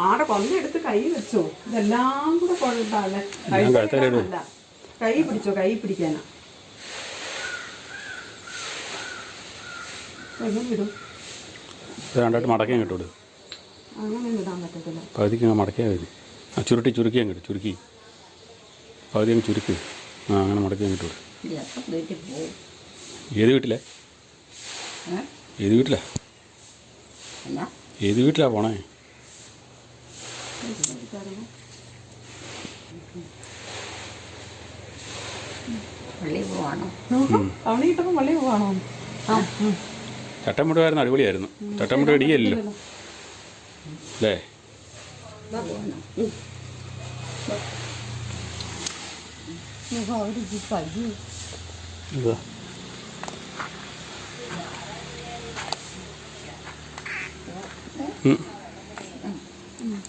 ആടെ കൊന്നെടുത്ത് കൈ വെച്ചോ. ഇതെല്ലാം കൂടെ കൊള്ളാല്ലേ. കൈ പിടിച്ചോ, കൈ പിടിക്കാനാ. എങ്ങനെ വിടും? രണ്ടായിട്ട് മടക്കാൻ കിട്ടൂടെ? അങ്ങനെ വിടാൻ പറ്റത്തില്ല. പകുതിക്ക് മടക്കിയാൽ മതി. ചുരുക്കി അങ്ങോട്ട് ചുരുക്കി പകുതി അങ്ങ് ചുരുക്കി. അങ്ങനെ മടക്കാൻ കിട്ടൂടെ? ഏത് വീട്ടിലാ? ഏത് വീട്ടിലാ പോണേ? അവണി കിട്ടപ്പോ പള്ളി പോവാണോ? ചട്ടമുട്ടായിരുന്നു, അടിപൊളിയായിരുന്നു. ചട്ടമുട്ട ഇടിയല്ലോ അല്ലേ?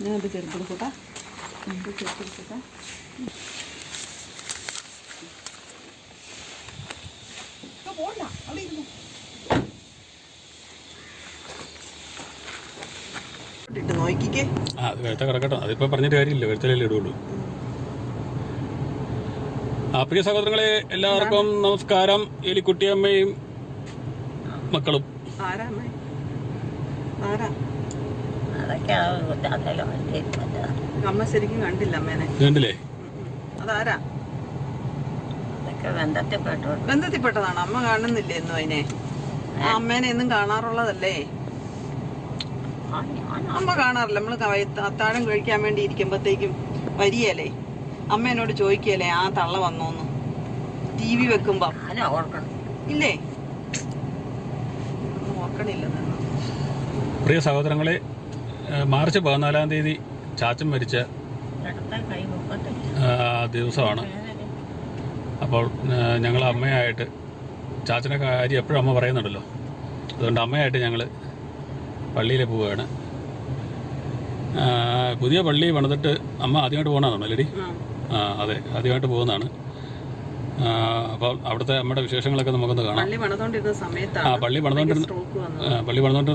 ഞാനത് ചെറുപ്പെടുക്കട്ടെ. ചെറുപ്പെടുക്കട്ടെ. നോക്കിക്കേ. അത് വെളുത്ത കിടക്കട്ടോ. അതിപ്പോൾ പറഞ്ഞിട്ട് കാര്യമില്ല, വെളുത്തലല്ലേ ഇടുള്ളൂ. പ്രിയ സഹോദരങ്ങളെ, എല്ലാവർക്കും നമസ്കാരം. എലിക്കുട്ടിയമ്മയും മക്കളും. അമ്മ ശരിക്കും കണ്ടില്ല അമ്മേനെ. കണ്ടില്ലേ? അതാരാ? ബന്ധത്തിൽപ്പെട്ടതാണ്. അമ്മ കാണുന്നില്ലേ എന്നും അതിനെ? അമ്മേനെ എന്നും കാണാറുള്ളതല്ലേ? അമ്മ കാണാറില്ല. നമ്മള് അത്താഴം കഴിക്കാൻ വേണ്ടി ഇരിക്കുമ്പോഴത്തേക്കും വരികയല്ലേ, അമ്മ എന്നോട് ചോദിക്കല്ലേ ആ തള്ള വന്നോന്ന്. TV വെക്കുമ്പോ ഇല്ലേ? ഓർക്കണില്ലെന്ന്. പ്രിയ സഹോദരങ്ങളെ, മാർച്ച് 14-ാം തീയതി ചാച്ചൻ മരിച്ച ദിവസമാണ്. അപ്പോൾ ഞങ്ങൾ അമ്മയായിട്ട്, ചാച്ചൻ്റെ കാര്യം എപ്പോഴും അമ്മ പറയുന്നുണ്ടല്ലോ, അതുകൊണ്ട് അമ്മയായിട്ട് ഞങ്ങൾ പള്ളിയിൽ പോവുകയാണ്. പുതിയ പള്ളി പണിതിട്ട് അമ്മ ആദ്യമായിട്ട് പോകുന്നതാണോ അല്ലേടി? അതെ, ആദ്യമായിട്ട് പോകുന്നതാണ്. അപ്പോൾ അവിടുത്തെ അമ്മയുടെ വിശേഷങ്ങളൊക്കെ നമുക്കൊന്ന് കാണാം. പള്ളി പണിതുകൊണ്ടിരുന്ന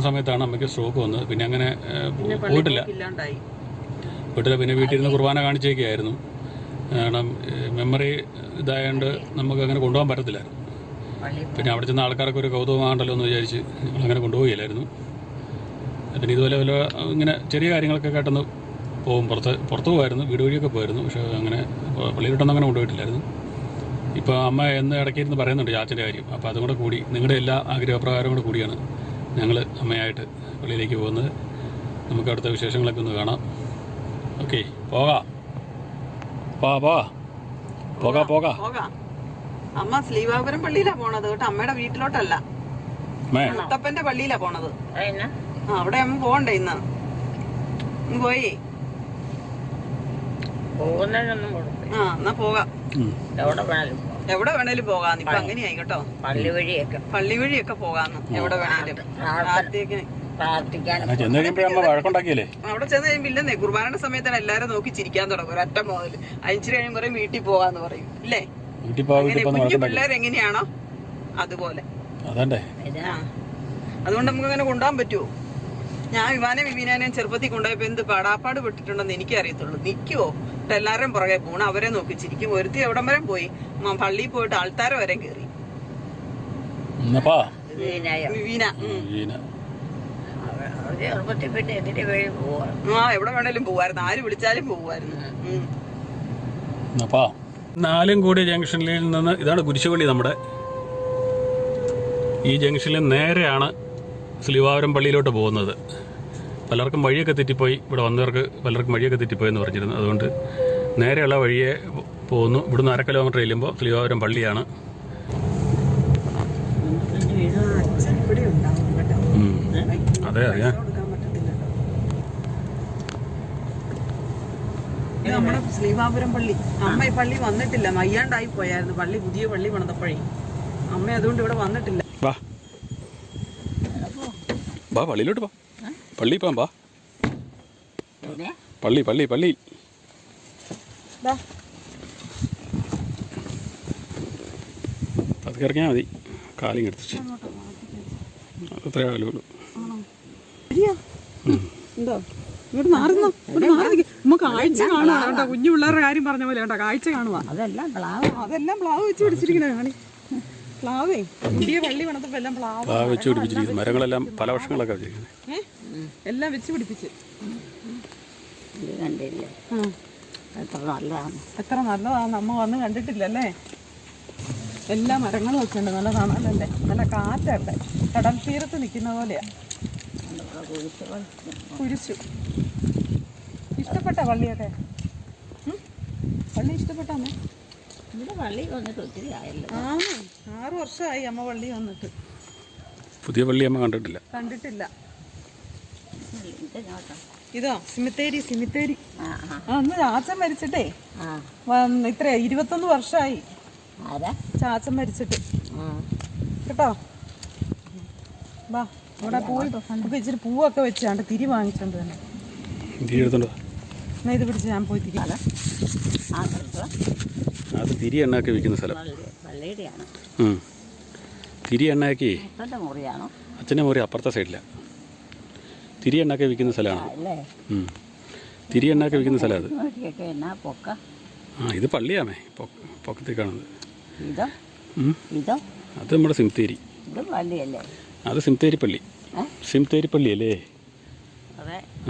സമയത്താണ് അമ്മയ്ക്ക് സ്ട്രോക്ക് വന്നത്. പിന്നെ അങ്ങനെ പോയിട്ടില്ല. പിന്നെ വീട്ടിൽ നിന്ന് കുർബാന കാണിച്ചേക്കായിരുന്നു. കാരണം മെമ്മറി ഇതായതുകൊണ്ട് നമുക്ക് അങ്ങനെ കൊണ്ടുപോകാൻ പറ്റത്തില്ലായിരുന്നു. പിന്നെ അവിടെ ചെന്ന ആൾക്കാർക്ക് ഒരു കൗതുകമാകണ്ടല്ലോ എന്ന് വിചാരിച്ച് ഞങ്ങളങ്ങനെ കൊണ്ടുപോയില്ലായിരുന്നു. പിന്നെ ഇതുപോലെ വല്ല ഇങ്ങനെ ചെറിയ കാര്യങ്ങളൊക്കെ കേട്ടെന്ന് പോകും. പുറത്ത് പോകുമായിരുന്നു, വീട് വഴിയൊക്കെ പോയിരുന്നു. പക്ഷേ അങ്ങനെ പള്ളിയിലോട്ടൊന്നും അങ്ങനെ കൊണ്ടുപോയിട്ടില്ലായിരുന്നു. ഇപ്പോൾ അമ്മ എന്ന് ഇടയ്ക്കിരുന്ന് പറയുന്നുണ്ട് ചാച്ചൻ്റെ കാര്യം. അപ്പോൾ അതും കൂടെ കൂടി, നിങ്ങളുടെ എല്ലാ ആഗ്രഹപ്രകാരം കൂടെ കൂടിയാണ് ഞങ്ങൾ അമ്മയായിട്ട് പള്ളിയിലേക്ക് പോകുന്നത്. നമുക്ക് അവിടുത്തെ വിശേഷങ്ങളൊക്കെ ഒന്ന് കാണാം. ഓക്കെ, പോകാം. അമ്മ ശ്രീവാപുരം പള്ളിയിലാ പോണത് കേട്ടോ, അമ്മയുടെ വീട്ടിലോട്ടല്ല. മുത്തപ്പന്റെ പള്ളിയിലാ പോണത്. അവിടെ അമ്മ പോകണ്ടേ ഇന്ന്? പോയി എന്നാ പോകാം. എവിടെ വേണേലും പോകാന്ന്. ഇപ്പൊ അങ്ങനെയായി കേട്ടോ. പള്ളി വഴിയൊക്കെ പോകാന്ന്. എവിടെ വേണേലും അവിടെ ചെന്ന് കഴിയുമ്പോ ഇല്ലെന്നേ, കുർബാനയുടെ സമയത്താണ് എല്ലാരും നോക്കി ചിരിക്കാൻ തുടങ്ങും. ഒരറ്റ മുതൽ 5 കഴിയുമ്പോൾ പറയും വീട്ടിൽ പോകാന്ന് പറയും. ഇല്ലേ? കുഞ്ഞു പിള്ളേർ എങ്ങനെയാണോ അതുപോലെ. അതുകൊണ്ട് നമുക്ക് അങ്ങനെ കൊണ്ടുപോകാൻ പറ്റുമോ? ഞാൻ വിവാനെയും ചെറുപ്പത്തിൽ കൊണ്ടുപോയപ്പോ എന്ത് പാടാപ്പാട് പെട്ടിട്ടുണ്ടെന്ന് എനിക്കറിയത്തുള്ളൂ. നിൽക്കുവോ? എല്ലാവരും പുറകെ പോകണം, അവരെ നോക്കി ചിരിക്കും. ഒരുത്തി എവിടം വരെ പോയി, പള്ളിയിൽ പോയിട്ട് ആൾത്താര വരെ കയറി. എവിടെ വേണേലും പോവായിരുന്നു, ആര് വിളിച്ചാലും പോവായിരുന്നു. നാലുംകൂടി ജംഗ്ഷനിൽ നിന്ന് ഇതാണ് കുരിശുപള്ളി. നമ്മുടെ ഈ ജംഗ്ഷനിൽ നേരെയാണ് ശ്രീവാപുരം പള്ളിയിലോട്ട് പോകുന്നത്. പലർക്കും വഴിയൊക്കെ തെറ്റിപ്പോയി, ഇവിടെ വന്നവർക്ക് പലർക്കും വഴിയൊക്കെ തെറ്റിപ്പോയി എന്ന് പറഞ്ഞിരുന്നു. അതുകൊണ്ട് നേരെയുള്ള വഴിയെ പോകുന്നു. ഇവിടുന്ന് 1/2 കിലോമീറ്റർ ചെല്ലുമ്പോൾ ശ്രീവാപുരം പള്ളിയാണ്. അതെ അറിയാം. നമ്മുടെ ശ്രീവാപുരം പള്ളി. അമ്മ ഈ പള്ളി വന്നിട്ടില്ല, മയ്യാണ്ടായി പോയായിരുന്നു. പള്ളി പുതിയ പള്ളി പണിതപ്പോഴേ അമ്മ അതുകൊണ്ട് ഇവിടെ വന്നിട്ടില്ല. പള്ളിയിലോട്ട് പോ. പള്ളി പോകാം. പള്ളി അത് ഇറങ്ങിയാൽ മതി. കാലിങ് എടുത്തിട്ട് അത്രേ കാലുള്ളൂ. എന്തോ ഇങ്ങോട്ട് മാറുന്നു, ഇങ്ങോട്ട് മാറി നിൽക്കും. നമുക്ക് കാഴ്ച കാണുവാ കേട്ടോ, കുഞ്ഞു പിള്ളേരുടെ കാര്യം പറഞ്ഞ പോലെ കേട്ടോ, കാഴ്ച കാണുവാ. അതെല്ലാം പ്ലാവ്. അതെല്ലാം പ്ലാവ് വെച്ച് പിടിച്ചിരിക്കണേ കാണി. പ്ലാവേ പുതിയ പള്ളി പണിതപ്പോ എല്ലാം പ്ലാവ് വെച്ച് പിടിപ്പിച്ചിരിക്കുന്നു. മരങ്ങളെല്ലാം പല വർഷങ്ങളൊക്കെ വെച്ചിരിക്കുന്നത്. എല്ലാം വെച്ച് പിടിപ്പിച്ച്. ഇത് കണ്ടില്ലേ എത്ര നല്ലതാണ്. എത്ര നല്ലതാണ്, നമ്മ വന്ന് കണ്ടിട്ടില്ലല്ലേ. എല്ലാ മരങ്ങളും ഒക്കെ ഉണ്ട്, നല്ല തണലല്ലേ, നല്ല കാറ്റല്ലേ, കടൽ തീരത്ത് നിൽക്കുന്ന പോലെയാ. കുരിശു ഇഷ്ടപ്പെട്ട പള്ളിയൊക്കെ? പള്ളി ഇഷ്ടപ്പെട്ടാന്നേ? ഇവിടെ പള്ളി വന്നിട്ട് ഒത്തിരി ആയല്ലോ. 6 വർഷമായി അമ്മ പള്ളി വന്നിട്ട്. പുതിയ പള്ളി അമ്മ കണ്ടിട്ടില്ല. ഇതോ സിമിത്തേരി. അന്ന് ചാച്ചൻ മരിച്ചിട്ടേ ഇത്ര 21 വർഷമായി ചാച്ചൻ മരിച്ചിട്ട് കേട്ടോ. വാ അവിടെ പോയി നമുക്ക് ഇച്ചിരി പൂവൊക്കെ വെച്ചാണ്ട് തിരി വാങ്ങിച്ചോണ്ട് തന്നെ. എന്നാ ഇത് പിടിച്ച് ഞാൻ പോയി തിരി. അത് തിരി എണ്ണയൊക്കെ വിൽക്കുന്ന സ്ഥലം. പള്ളിയുടെയാണ്. തിരി എണ്ണയൊക്കെ മുറിയാണോ? അച്ഛൻ്റെ മുറി അപ്പുറത്തെ സൈഡില്ല. തിരി എണ്ണയൊക്കെ വിൽക്കുന്ന സ്ഥലമാണ്. തിരി എണ്ണയൊക്കെ വിൽക്കുന്ന സ്ഥലം അത്. ഇത് പള്ളിയാമേ പൊക്കത്തേക്കാണത്. അത് നമ്മുടെ സിംതേരി. അത് സിംതേരി പള്ളി. സിംതേരി പള്ളി അല്ലേ?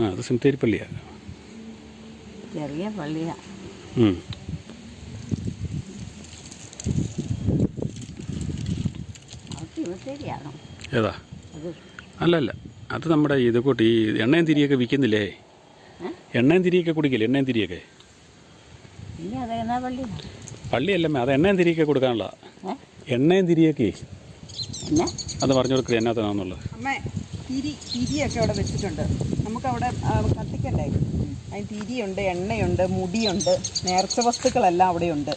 അത് സിംതേരി പള്ളിയാ. ചെറിയ പള്ളിയാ. ഏതാ? അല്ല അത് നമ്മുടെ ഇത് കൂട്ടി ഈ എണ്ണയും തിരിയൊക്കെ വിൽക്കുന്നില്ലേ? എണ്ണയും തിരിയൊക്കെ കുടിക്കില്ലേ? എണ്ണയും തിരിയൊക്കെ പള്ളിയല്ലമ്മേ, അത് എണ്ണയും തിരിയൊക്കെ കൊടുക്കാനുള്ള. എണ്ണയും തിരിയൊക്കെ അത് പറഞ്ഞു കൊടുക്കുക എന്നാത്താണെന്നുള്ളത്. അമ്മേ തിരിയൊക്കെ അവിടെ വെച്ചിട്ടുണ്ട്, നമുക്ക് അവിടെ കത്തിക്കണ്ടേ. അതിന് തിരിയുണ്ട്, എണ്ണയുണ്ട്, മുടിയുണ്ട്, നേർച്ച വസ്തുക്കളെല്ലാം അവിടെയുണ്ട്.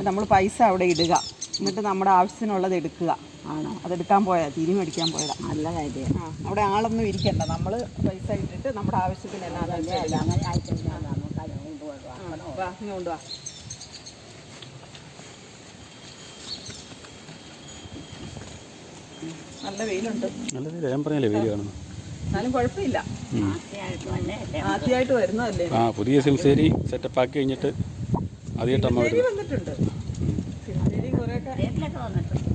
നമ്മൾ പൈസ അവിടെ ഇടുക, എന്നിട്ട് നമ്മുടെ ആവശ്യത്തിനുള്ളത് എടുക്കുക. ആണോ? അതെടുക്കാൻ പോയാ തിരി മേടിക്കാൻ പോയതാ. നല്ല കാര്യം. അവിടെ ആളൊന്നും ഇരിക്കണ്ട, നമ്മൾ പൈസ ഇട്ടിട്ട് നമ്മുടെ ആവശ്യത്തിന് എല്ലാം കൊണ്ടുപോവാ. നല്ല വെയിലുണ്ട്. ഞാൻ പറഞ്ഞല്ലേ വെയിൽ കാണുന്നു. എന്നാലും കുഴപ്പമില്ല, ആദ്യമായിട്ട് വരുന്നതല്ലേ. പുതിയ സിംസേരി സെറ്റപ്പ് ആക്കി കഴിഞ്ഞിട്ട് ആദ്യമായിട്ട് അമ്മ വന്നിട്ടുണ്ട്. സിംസേരി കുറേയൊക്കെ വന്നിട്ടുണ്ട്.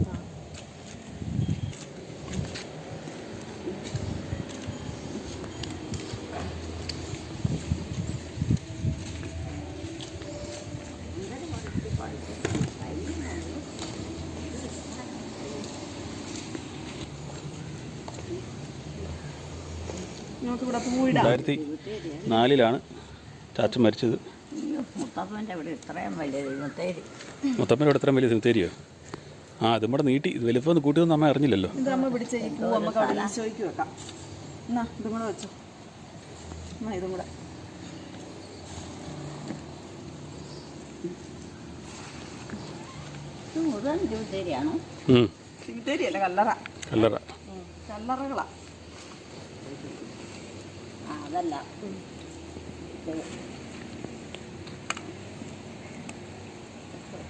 നമുക്കിവിടെ 2004 ചാച്ചൻ മരിച്ചത്. മുത്തപ്പൻ്റെ ഇവിടെ ഇത്രയും വലിയ സിംതേരിയോ? അതും കൂടെ നീട്ടി വലിപ്പം കൂട്ടിയൊന്നും അമ്മ അറിഞ്ഞില്ലല്ലോ. ഇത് അമ്മ പിടിച്ച ഈ പൂ നമുക്ക് അവിടെ ഈശോയ്ക്ക് വെക്കാം. എന്നാ ഇതും കൂടെ വെച്ചോ. എന്നാ ഇതും കൂടെ. മുഴുവൻ സിമിത്തേരിയാണോ? സിമിത്തേരി അല്ല, കല്ലറകളാ. അതല്ല,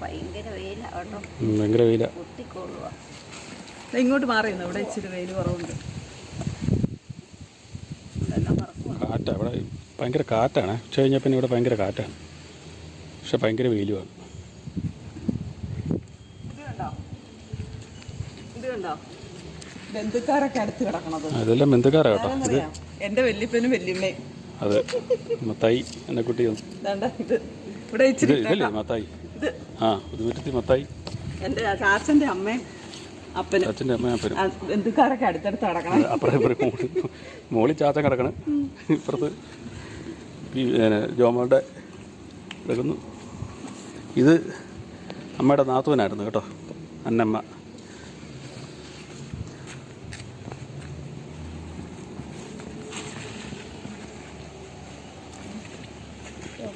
ഭയങ്കര വെയിലാ കേട്ടോ. ഭയങ്കര വെയിലാ. കുത്തിക്കൊള്ളുക. ഇങ്ങോട്ട് മാറിയുന്നു, ഇവിടെ ഇച്ചിരി വെയിൽ കുറവുണ്ട്. കാറ്റാ ഇവിടെ, ഭയങ്കര കാറ്റാണ്. ഉച്ച കഴിഞ്ഞാൽ പിന്നെ ഇവിടെ ഭയങ്കര കാറ്റാണ്, പക്ഷെ ഭയങ്കര വെയിലുമാണ്. ഇത് കണ്ടോ ബന്ധുക്കാരൊക്കെ അടുത്ത് കിടക്കണത്? അതെല്ലാം ബന്ധുക്കാരാ കേട്ടോ. ഇത് എന്റെ വല്യപ്പനും വല്യമ്മയും. അതെ, മത്തായി എന്നെ കുട്ടി. ഇത് ഇവിടെ ഇതല്ലേ മത്തായി? പുതുമുറ്റത്തി മത്തായി. എന്റെ ചാച്ചന്റെ അമ്മയും അപ്പനും. ചാച്ചന്റെ അമ്മയും അപ്പനും ബന്ധുക്കാരൊക്കെ അടുത്തടുത്ത് കിടക്കണം. അപ്പുറം മോളിൽ ചാച്ചൻ കിടക്കണം, ഇപ്പുറത്ത് ജോമോളുടെ കിടക്കുന്നു. ഇത് അമ്മയുടെ നാത്തൂനായിരുന്നു കേട്ടോ, അന്നമ്മ.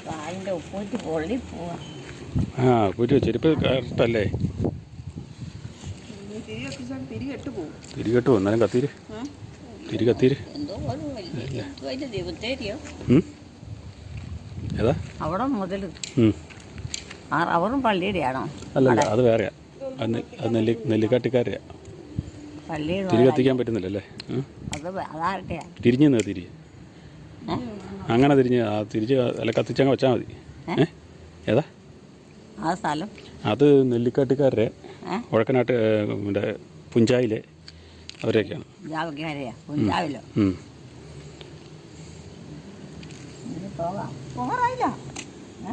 കാലിൻ്റെ ഉപ്പൂറ്റി പൊള്ളി പോവാ. പൂറ്റി ചെരുപ്പ് കറക്റ്റല്ലേ? തിരി കെട്ടു എന്നാലും കത്തീര്. തിരി കത്തീര്. ഏതാ അവിടെ മുതൽ അവരും പള്ളിയുടെയാണോ? അല്ലല്ല, അത് വേറെയാ. അത് നെല്ലിക്കാട്ടിക്കാരെയാ. തിരി കത്തിക്കാൻ പറ്റുന്നില്ലല്ലേ? അത് അതാരുടെയാ? തിരിഞ്ഞു തിരി അങ്ങനെ തിരിച്ച് അല്ല കത്തിച്ചങ്ങ് വെച്ചാൽ മതി. ഏതാ ആ സ്ഥലം? അത് നെല്ലിക്കാട്ടുകാരുടെ ഉഴക്കനാട്ട് മറ്റേ പുഞ്ചായിലെ അവരെയൊക്കെയാണ്. ജാവക്കാരെയാ? പുഞ്ചാവിലോ? പോകാം. പോകാറായില്ല,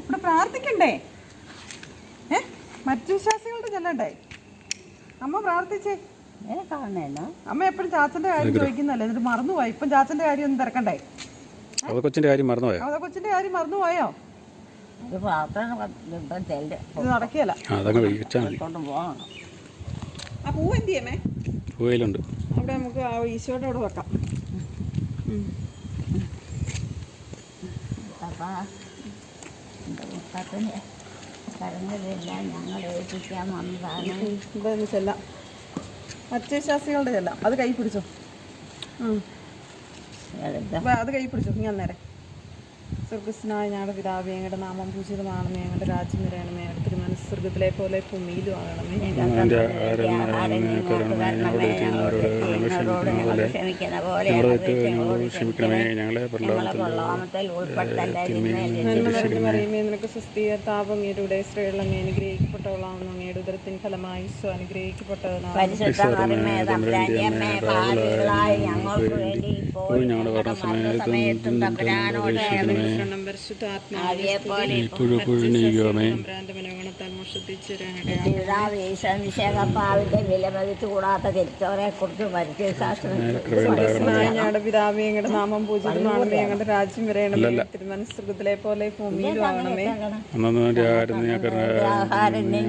ഇവിടെ പ്രാർത്ഥിക്കണ്ടേ? മറ്റു വിശ്വാസികളുടെ ചെല്ലണ്ടേ? അമ്മ പ്രാർത്ഥിച്ചേ. അമ്മ എപ്പോഴും ചാച്ചന്റെ കാര്യം ചോദിക്കുന്നല്ലേ, എന്നിട്ട് മറന്നുപോയി. ഇപ്പം ചാച്ചന്റെ കാര്യം ഒന്നും തിരക്കണ്ടേ? കൊച്ചിന്റെ കാര്യം മറന്നുപോയോ? കൊച്ചിന്റെ കാര്യം മറന്നുപോയോ? ഇത് നടക്കിയല്ല. ആ പൂ എന്ത് ചെയ്യമേ? പൂവയിലുണ്ട്. അവിടെ നമുക്ക് ആ ഈശോയുടെ അവിടെ വെക്കാം. ഇതൊന്ന് ചെല്ലാം, മറ്റു വിശ്വാസികളുടെ ചെല്ലാം. അത് കൈ പിടിച്ചോ, അത് കൈ പിടിച്ചോ. ഞാൻ നേരെ സ്വർഗസ്നായ ഞങ്ങളുടെ പിതാവേ, ഞങ്ങളുടെ നാമം പൂജിതമാണമേ, ഞങ്ങളുടെ രാജ്യം വരണമേ, ഞങ്ങളുടെ തിരുമനസ്സ് സ്വർഗത്തിലെ പോലെ ഭൂമിയിലും ആകണമേ. നിനക്ക് സുസ്ഥിരത്താപം അങ്ങയുടെ സ്ത്രീകളങ്ങ് അനുഗ്രഹിക്കപ്പെട്ടവളാവുന്നു, അങ്ങയുടെ ഉദരത്തിൻ ഫലമായി ഈശോ അനുഗ്രഹിക്കപ്പെട്ടവനാണ്. കൂടാത്ത തിരിച്ചവരെ കുറിച്ച് ഞങ്ങളുടെ പിതാവേ, ഞങ്ങളുടെ നാമം പൂജിതമാണമേ, ഞങ്ങളുടെ രാജ്യം വരണമേ, തിരുമനസ്സുഖത്തിലെ പോലെ ഭൂമിയിലും ആകണമേ.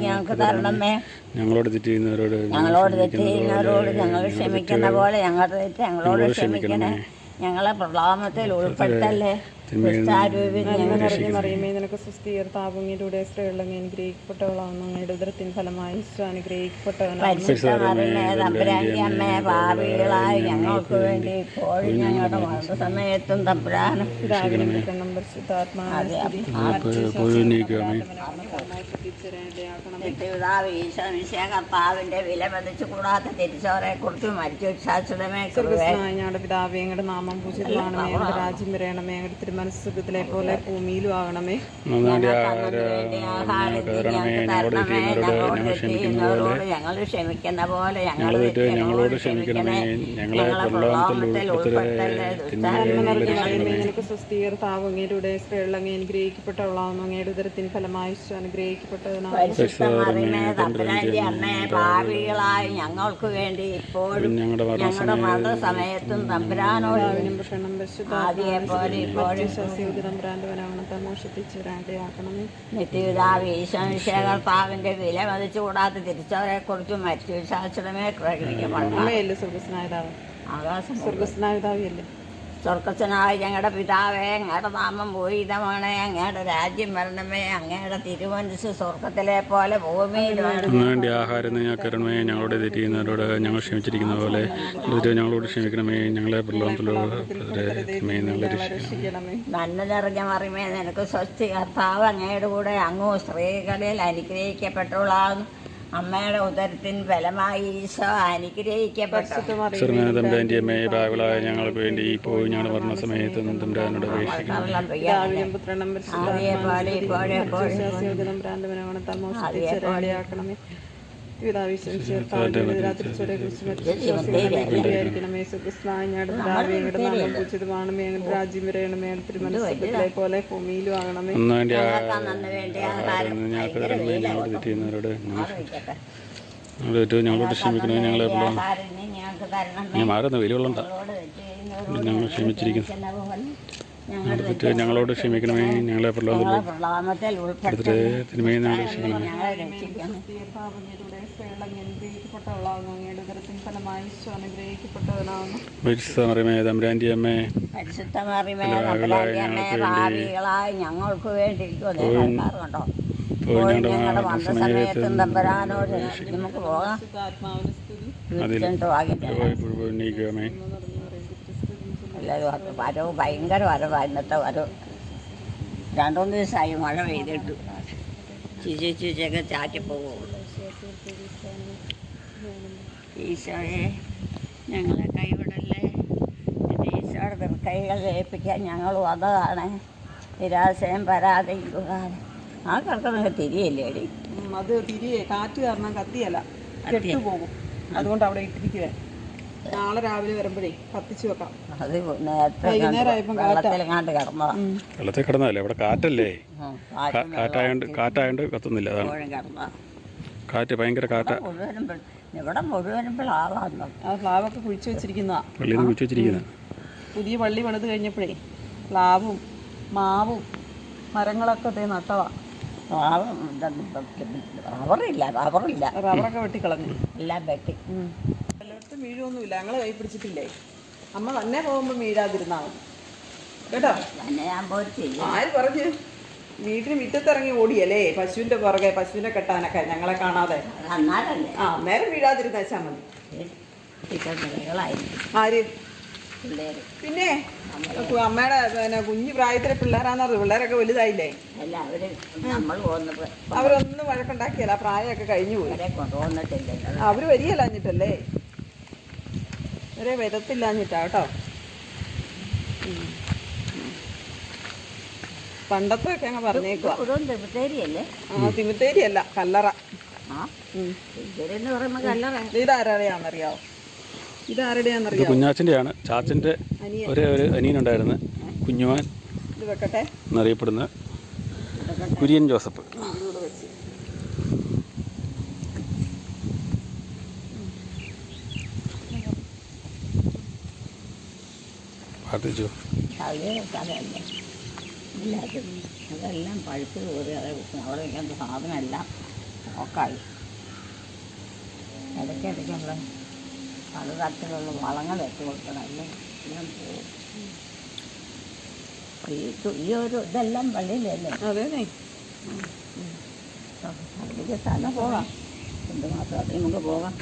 ഞങ്ങൾക്ക് തരണമേ, ഞങ്ങളോട് തെറ്റ് ചെയ്യുന്നവരോട് ഞങ്ങൾ ക്ഷമിക്കുന്ന പോലെ ഞങ്ങളുടെ തെറ്റ് ഞങ്ങളോട് ക്ഷമിക്കണേ. ഞങ്ങളെ പ്രലോഭനത്തിൽ ഉൾപ്പെടുത്തല്ലേ. അറിയുമേ, നിനക്ക് സുസ്ഥിരത്താപങ്ങിലൂടെ സ്ത്രീകളങ്ങ് അനുഗ്രഹിക്കപ്പെട്ടവളാവുന്നു, അങ്ങയുടെ ഉദരത്തിൻ ഫലമായി ഈശോ അനുഗ്രഹിക്കപ്പെട്ടവനാണ്. ഭാവികളായി ഞങ്ങൾക്ക് വേണ്ടി ഇപ്പോഴും ഞങ്ങളുടെ മരണസമയത്തും തമ്പുരാനും കർത്താവിന്റെ വില പതിച്ചു കൂടാത്ത തിരിച്ചവരെ കുറിച്ച് മരിച്ചു ശാസ്ത്രമേ. ഞങ്ങളുടെ പിതാവേ, ഞങ്ങളുടെ നാമം പൂജിതമാണമേ, ഞങ്ങളുടെ രാജ്യം വരണമേ, ഞങ്ങളുടെ തിരുമനസ്സുഖത്തിലെ പോലെ ഭൂമിയിലും ആകണമേ. ഞങ്ങൾ ക്ഷമിക്കുന്ന പോലെ ഞങ്ങളോട് ക്ഷമിക്കണേ. ഞങ്ങളെ പ്രലോഭനത്തിൽ ഉൾപ്പെടുത്തല്ലേ. നിനക്ക് സുസ്ഥിരത്താവങ്ങയുടെ സ്ത്രീകളങ്ങ് അനുഗ്രഹിക്കപ്പെട്ടവളാവുന്നു, അങ്ങയുടെ ഉദരത്തിൻ ഫലമായി ഈശോ അനുഗ്രഹിക്കപ്പെട്ടവനാണ്. അമ്മേ, ഭാവികളായി ഞങ്ങൾക്ക് വേണ്ടി ഇപ്പോഴും ഞങ്ങളുടെ മരണസമയത്തും തമ്പുരാനോട് ആദ്യയെ പോലെ ഇപ്പോഴും നിത്യപിതാവ് ഈശോകർത്താവിന്റെ വില മതിച്ചു കൂടാത്ത തിരിച്ചവരെ കുറിച്ചും മരിച്ചു വിശ്വാസമേ ആകാശം സ്വർഗസ്വനായ ഞങ്ങളുടെ പിതാവേ, അങ്ങയുടെ നാമം പൂജിതമാണേ, അങ്ങയുടെ രാജ്യം വരണമേ, അങ്ങയുടെ തിരുമനസ്സ് സ്വർഗത്തിലെ പോലെ ഭൂമിയിലും. വേണ്ടി ആഹാരം ഞങ്ങൾക്കരണമേ, ഞങ്ങളോട് തെറ്റ് ചെയ്യുന്നവരോട് ഞങ്ങൾ ക്ഷമിച്ചിരിക്കുന്ന പോലെ ഞങ്ങളോട് ക്ഷമിക്കണമേ. ഞങ്ങളെ നന്മ നിറഞ്ഞ മറിമേ, നിനക്ക് സ്വസ്തി, കർത്താവ് അങ്ങയുടെ കൂടെ അങ്ങ് സ്ത്രീകളിൽ അനുഗ്രഹിക്കപ്പെട്ടവളാകുന്നു, അമ്മയുടെ ഉദരത്തിൻ ഫലമായി ഈശോ അനുഗ്രഹിക്കപ്പെട്ടു. ഞങ്ങൾക്ക് വേണ്ടി ഇപ്പോൾ ഞങ്ങളുടെ മരണസമയത്ത് തമ്പുരാനോട് പോലെ ഭൂമിയിലും ആകണമേ. ഞങ്ങളോട് ക്ഷമിക്കണേ. ഞങ്ങളെ മാറുന്ന വെയിലുള്ളണ്ട ഞങ്ങൾ ക്ഷമിച്ചിരിക്കുന്നു. ഞങ്ങളോട് ക്ഷമിക്കണമേ. ഞങ്ങളെ പ്രലോഭനത്തിൽ ഉൾപ്പെടുത്തണമേ. ഞങ്ങളെ രക്ഷിക്കണമേ. തമ്പുരാന്റെ അമ്മേ, ഞങ്ങൾക്ക് വേണ്ടി നമുക്ക് പോകാം. വരവ് ഭയങ്കര വരവാണ് ഇന്നത്തെ വരവ്. 2-3 ദിവസമായി മഴ പെയ്തിട്ട് ചീച്ചൊക്കെ ചാറ്റിപ്പോകും. ഈശോയെ, ഞങ്ങളെ കൈവിടല്ലേ. ഈശോ അങ്ങയുടെ തൃക്കൈകൾ ഏൽപ്പിക്കാൻ ഞങ്ങളും അതാണ് നിരാശയും പരാതിയും കൂടാതെ. ആ കിടക്കുന്നത് തിരിയല്ലേ അടി? അത് തിരിയെ കാറ്റ് കാരണം കത്തിയല്ല, കെട്ടുപോകും. അതുകൊണ്ട് അവിടെ ഇട്ടിരിക്കുവേ. നാളെ രാവിലെ വരുമ്പോഴേ കത്തിച്ചു വെക്കാം. അത് നേരത്തെ വെള്ളത്തിലെങ്ങാണ്ട് കിടന്നതാ. വെള്ളത്തിൽ കിടന്നതല്ലേ, ഇവിടെ കാറ്റല്ലേ, കാറ്റായോണ്ട് കത്തുന്നില്ല. അതാണ് കിടന്നതാ. കാറ്റ്, ഭയങ്കര കാറ്റാ. ഇവിടെ മുഴുവനും പ്ലാവാണ്. ആ പ്ലാവൊക്കെ കുഴിച്ചു വെച്ചിരിക്കുന്നതാ. പള്ളിയിൽ നിന്ന് കുഴിച്ചു വെച്ചിരിക്കുന്ന പുതിയ പള്ളി പണിത് കഴിഞ്ഞപ്പോഴേ പ്ലാവും മാവും മരങ്ങളൊക്കെ നട്ടവാ. റബ്ബറൊക്കെ വെട്ടിക്കളഞ്ഞു, എല്ലാം വെട്ടി. എല്ലായിടത്തും വീഴൊന്നുമില്ല. ഞങ്ങള് കൈ പിടിച്ചിട്ടില്ലേ. അമ്മ തന്നെ പോകുമ്പോൾ വീഴാതിരുന്നാ മതി കേട്ടോ. ആര് പറഞ്ഞു? വീട്ടിന് മുറ്റത്തിറങ്ങി ഓടിയല്ലേ പശുവിന്റെ പുറകെ, പശുവിനെ കെട്ടാനൊക്കെ ഞങ്ങളെ കാണാതെ. അന്നേരം വീഴാതിരുന്ന വെച്ചാൽ മതി. ആര്? പിന്നെ അമ്മയുടെ കുഞ്ഞു പ്രായത്തിലെ പിള്ളേരാന്നറിയത്. പിള്ളേരൊക്കെ വലുതായില്ലേ. അവരൊന്നും വഴക്കുണ്ടാക്കിയല്ല, പ്രായമൊക്കെ കഴിഞ്ഞു പോയി. അവര് വരികയല്ലാഞ്ഞിട്ടല്ലേ, അവരെ വരത്തില്ലാഞ്ഞിട്ടാ കേട്ടോ. പണ്ടത്തെ ഒക്കെ അങ്ങ് പറഞ്ഞേക്കുവാ. തിമിത്തേരി അല്ല, കല്ലറ. ഇതാരുടെയാണെന്നറിയാവോ? ഇതാരുടെയാണെന്നറിയാവോ? കുഞ്ഞാച്ചൻ്റെയാണ്. ചാച്ചൻ്റെ ഒരു അനിയനുണ്ടായിരുന്നു, കുഞ്ഞുമാൻ ഇത് വെക്കട്ടെ എന്നറിയപ്പെടുന്ന കുര്യൻ ജോസഫ്. പ്രാർത്ഥിച്ചു. അതെല്ലാം പഴുത്ത് കയറി അവിടെ വയ്ക്കുന്ന സാധനമെല്ലാം നോക്കായി. ഇടയ്ക്കിടയ്ക്ക് നമ്മൾ പല തരത്തിലുള്ള വളങ്ങൾ വെച്ച് കൊടുക്കണം. എല്ലാം എല്ലാം പോകും. ഈ ഒരു ഇതെല്ലാം പള്ളിയിലല്ലേ? അതെ. പള്ളിക്ക് സ്ഥലം പോകാം, എന്തുമാത്രം അത് നമുക്ക് പോകാം.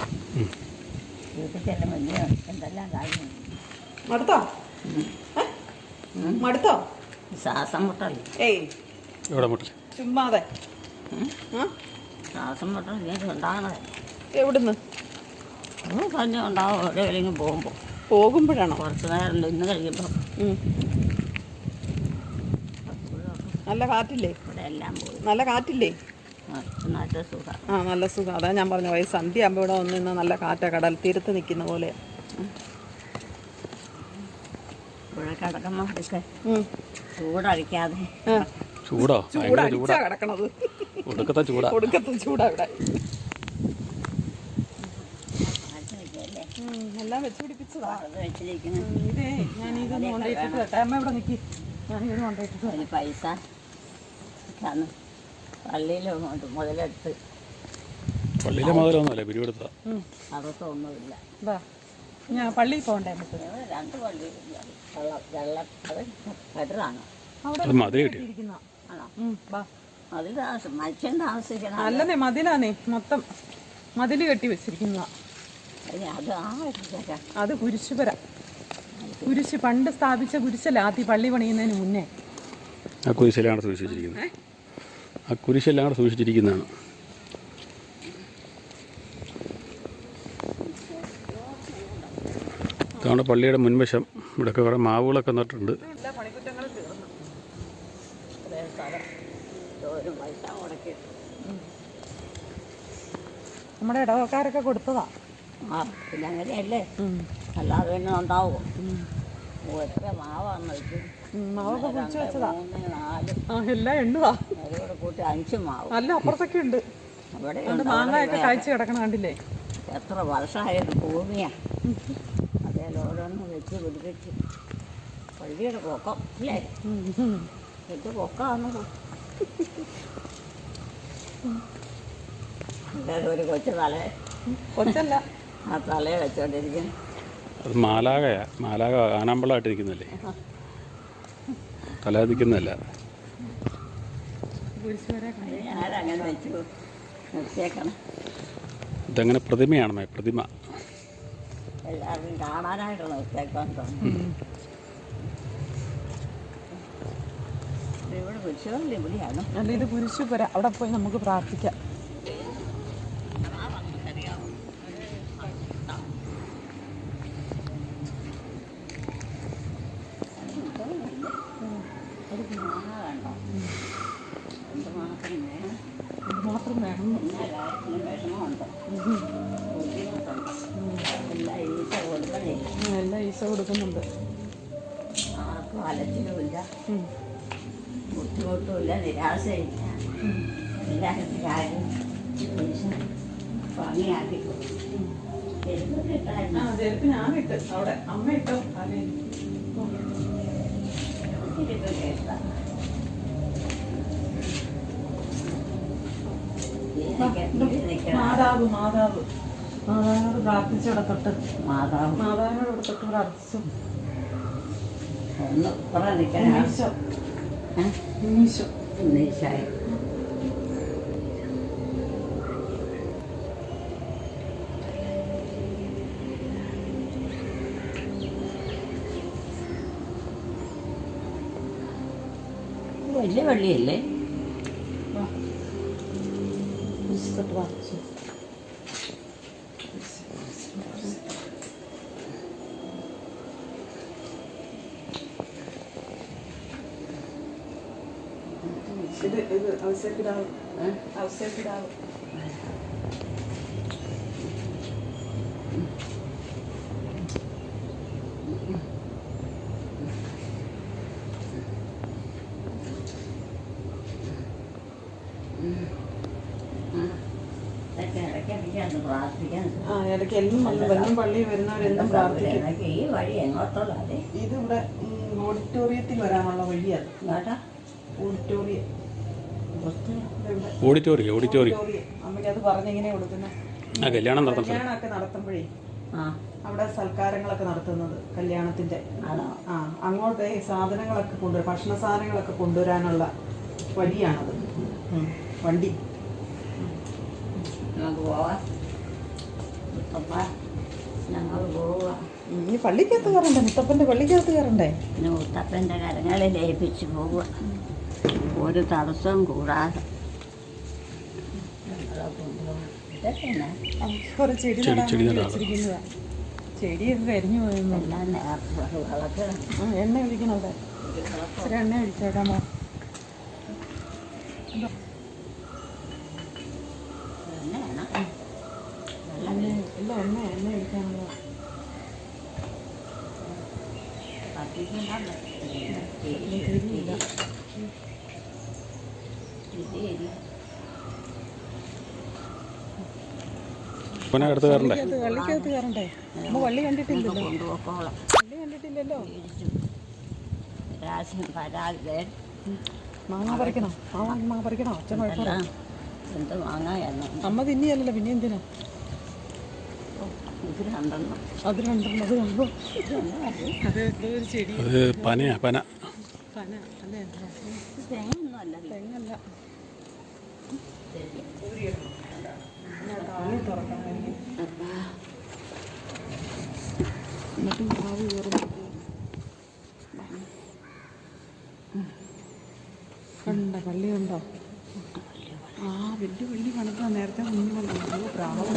വീട്ടിൽ ചെല്ലുമ്പോൾ എന്തെല്ലാം കാര്യം. മടുത്തോ? ശ്വാസം മുട്ടൽ. ചുമ്മാതെ ശ്വാസം മുട്ടൽ ഇങ്ങനെ ഉണ്ടാകണത് എവിടുന്ന് തന്നെ ഉണ്ടാവും. എവിടെയെങ്കിലും പോകുമ്പോഴാണോ? കുറച്ച് നേരം ഇന്ന് കഴിയുമ്പോൾ നല്ല കാറ്റില്ലേ? ഇവിടെ എല്ലാം പോയി. നല്ല കാറ്റില്ലേ? നല്ല സുഖം. നല്ല സുഖം. അതാ ഞാൻ പറഞ്ഞ വയസ്സ് സന്ധ്യ ആകുമ്പോൾ ഇവിടെ വന്ന് നിന്ന് നല്ല കാറ്റാ, കടൽ തീരത്ത് നിൽക്കുന്ന പോലെ. ഇവിടെ കിടക്കുമ്പോൾ ചൂടടിക്കാതെ. ചൂടടിച്ചാ കിടക്കണത്. ഒടുക്കത്തെ ചൂടാ ഇവിടെ. എല്ലാം വെച്ച് പിടിപ്പിച്ചതാ. ഇതേ ഞാൻ ഇതൊന്നും കൊണ്ടിട്ടിട്ട് കേട്ടെ. അമ്മ ഇവിടെ നിൽക്കി, ഞാനിത് കൊണ്ടിട്ടിട്ട്. അതിന് പൈസ പള്ളിയിൽ മുതലെടുത്ത്. പള്ളിയിലെ മുതലൊന്നുമല്ല, പിരിവെടുത്താ. അതൊന്നുമില്ല. ഞാൻ പള്ളിയിൽ പോകണ്ടേ? 2 പള്ളി വെള്ളം അത് ബെറ്ററാണ്. അതിൽ മനുഷ്യൻ താമസിക്കണം. അല്ലെന്നേ, മതിലാന്നേ, മൊത്തം മതില് കെട്ടി വെച്ചിരിക്കുന്നതാ. അത് കുരിശുപര. കുരിശ് പണ്ട് സ്ഥാപിച്ച കുരിശല്ല, ആദ്യം പള്ളി പണിയുന്നതിന് മുന്നേ. ആ കുരിശെല്ലാം കൂടെ സൂക്ഷിച്ചിരിക്കുന്നത്. ആ കുരിശെല്ലാം കൂടെ സൂക്ഷിച്ചിരിക്കുന്നതാണ്. ഇതാണ് പള്ളിയുടെ മുൻവശം. ഇവിടെയൊക്കെ കുറേ മാവുകളൊക്കെ നട്ടിട്ടുണ്ട്. നമ്മുടെ ഇടവക്കാരൊക്കെ കൊടുത്തതാ. പിന്നെ അങ്ങനെയല്ലേ, അല്ലാതെ തന്നെ ഉണ്ടാവുമോ? എത്ര മാവാന്ന് വെച്ചു. മാവൊക്കെ കുഴിച്ചു വെച്ചതാ. 4 എല്ലാം എണ്ണുവാ. അതോടെ കൂട്ടി 5 മാവ്. നല്ല അപ്പുറത്തൊക്കെ ഉണ്ട്. അവിടെ മാങ്ങയൊക്കെ കായ്ച്ചു കിടക്കണം, കണ്ടില്ലേ? എത്ര വർഷമായത് ഭൂമിയാ. അതേലും ഓരോന്ന് വെച്ച് പിടിപ്പിച്ച്. പള്ളിയുടെ പൊക്കം അല്ലേ? ഇത് പൊക്കമാണ്. എല്ലാവരും ഒരു കൊച്ചല്ല, ആ തലയെ വെച്ചോണ്ടിരിക്കുന്നു. അത് മാലാകയാ. മാലാക ആനാമ്പളമായിട്ടിരിക്കുന്നല്ലേ, തലതിക്കുന്നതല്ല. ഞാനങ്ങനെ വെച്ചു നിർത്തിയേക്കണം. ഇതങ്ങനെ പ്രതിമയാണമ്മേ, പ്രതിമ. എല്ലാവർക്കും കാണാനായിട്ട് നിർത്തിയേക്കാൻ തോന്നുന്നു. ഇവിടെ കുരിശുപള്ളി ഇവിടെയാണ്. അല്ല, ഇത് കുരിശുപുര. അവിടെ പോയി നമുക്ക് പ്രാർത്ഥിക്കാം. മാത്രം വേണം. എല്ലാ കാര്യത്തിനും വിഷമമുണ്ട്, ബുദ്ധിമുട്ടുണ്ട്. എല്ലാം ഈശോ കൊടുക്കുന്നുണ്ട്. ആർക്കും അലച്ചിലുമില്ല, ബുദ്ധിമുട്ടുമില്ല, നിരാശയില്ല. എല്ലാവരും കാര്യം ഈശോ ഭംഗിയാക്കി കൊടുക്കും. ചെരുപ്പ് ഞാനിട്ട് അവിടെ അമ്മ ഇട്ടോ മാതാവ് മാതാവ് മാതാവിനോട് പ്രാർത്ഥിച്ചവിടെ തൊട്ട് മാതാവിനോട് തൊട്ട് പ്രാർത്ഥിച്ചു. ഒന്ന് കുറെ നിൽക്കാൻ ഈശോ ഈശോ ഉന്നയിച്ചായി. വലിയ പള്ളിയല്ലേ? പ്രാർത്ഥിച്ചു. ഇത് അവസരപ്പിടാവ് അവസരപ്പിടാവ്. ഇടയ്ക്ക് എല്ലാം പള്ളി വരുന്നവരെന്നും പ്രാർത്ഥിക്കും. ഈ വഴി എങ്ങോട്ടുള്ള? ഇതിവിടെ ഓഡിറ്റോറിയത്തിൽ വരാനുള്ള വഴിയാണ്. ഓഡിറ്റോറിയം അമ്മയ്ക്ക് അത് പറഞ്ഞെങ്ങനെ കൊടുക്കുന്നത്? കല്യാണമൊക്കെ നടത്തുമ്പോഴേ അവിടെ സൽക്കാരങ്ങളൊക്കെ നടത്തുന്നത് കല്യാണത്തിന്റെ. അങ്ങോട്ട് സാധനങ്ങളൊക്കെ കൊണ്ടുവരും, ഭക്ഷണ സാധനങ്ങളൊക്കെ കൊണ്ടുവരാനുള്ള വഴിയാണത്. വണ്ടി ഞങ്ങൾ പോവുക. ഈ പള്ളിക്കകത്ത് കയറണ്ടേ? മുത്തപ്പന്റെ പള്ളിക്കകത്ത് കയറണ്ടേ? പിന്നെ മുത്തപ്പന്റെ കരങ്ങളിൽ ലയിപ്പിച്ച് പോവുക, ഒരു തടസ്സവും കൂടാതെ. ചെടിയൊക്കെ കരിഞ്ഞു പോയെന്ന്. എല്ലാം വിളക്ക് എണ്ണ ഒഴിക്കണം അവിടെ. ഇച്ചിരി എണ്ണ ഒഴിച്ചേക്കാമോ? എണ്ണ ഒഴിക്കാനുള്ള പള്ളിക്കകത്ത് കയറണ്ടേ? അമ്മ പള്ളി കണ്ടിട്ടില്ലല്ലോ. പള്ളി കണ്ടിട്ടില്ലല്ലോ. മാങ്ങ പറിക്കണോ? മാങ്ങ പറിക്കണോ? അച്ഛൻ കുഴപ്പമില്ല. എന്ത് മാങ്ങായെന്ന് അമ്മ തിന്നിയല്ലോ, പിന്നെ എന്തിനാ? ഇത് രണ്ടെണ്ണം. അത് രണ്ടെണ്ണം. അത് കണ്ടോ? അത് ഒരു ചെടി. പന പന പന അല്ലേ? തെങ്ങൊന്നും അല്ല. തെങ്ങല്ല. എന്നിട്ടും ഭാവി കണ്ട പള്ളി കണ്ടോ? വലിയ പള്ളി കണക്കാ. നേരത്തെ കുഞ്ഞു പള്ളി. പ്രാവം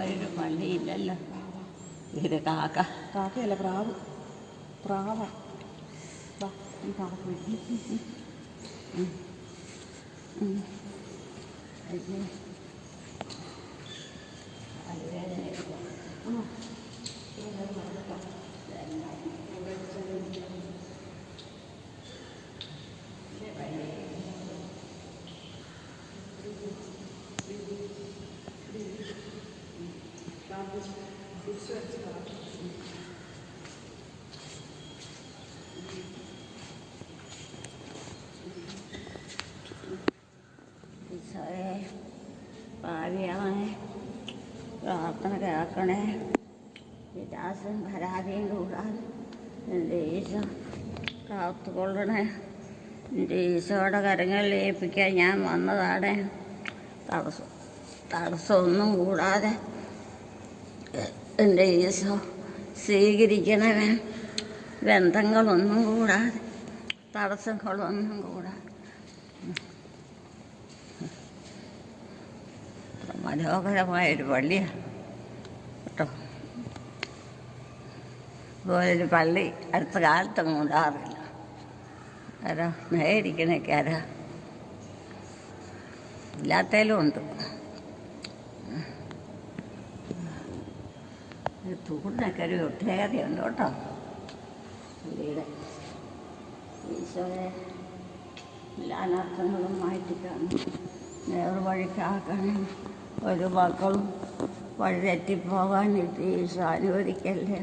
ഒരു പള്ളിയില്ലല്ലോ. ഇത് കാക്കയല്ല, പ്രാവ്. പ്രാവ ഈ കാക്ക ഭാവിയാവണേ, പ്രാർത്ഥന കേൾക്കണേ, വിലാസം പരാതിയും കൂടാതെ എൻ്റെ ഈശോ കാത്തുകൊള്ളണേ. എൻ്റെ ഈശോയുടെ കരങ്ങളിൽ ഏൽപ്പിക്കാൻ ഞാൻ വന്നതാണ്. തടസ്സമൊന്നും കൂടാതെ എൻ്റെ ഈശോ സ്വീകരിക്കണമേ. ബന്ധങ്ങളൊന്നും കൂടാതെ, തടസ്സങ്ങളൊന്നും കൂടാതെ. മനോഹരമായൊരു പള്ളിയാണ് കേട്ടോ. ഇതുപോലൊരു പള്ളി അടുത്ത കാലത്തൊന്നും ഉണ്ടാറില്ല. ആരാ നേരിക്കണൊക്കെ ആരാ ഇല്ലാത്തതിലും ഉണ്ട്. തൂണിനൊക്കെ ഒരു പ്രത്യേകതയുണ്ട് കേട്ടോ. പള്ളിയുടെ ഈശോയെ എല്ലാ അനർത്ഥങ്ങളും മാറ്റിക്കാണ് നേർവഴിക്കാക്കണം. ഒരു മക്കളും വഴിതെറ്റിപ്പോകാനിട്ട് ഈശോ അനുവദിക്കല്ലേ.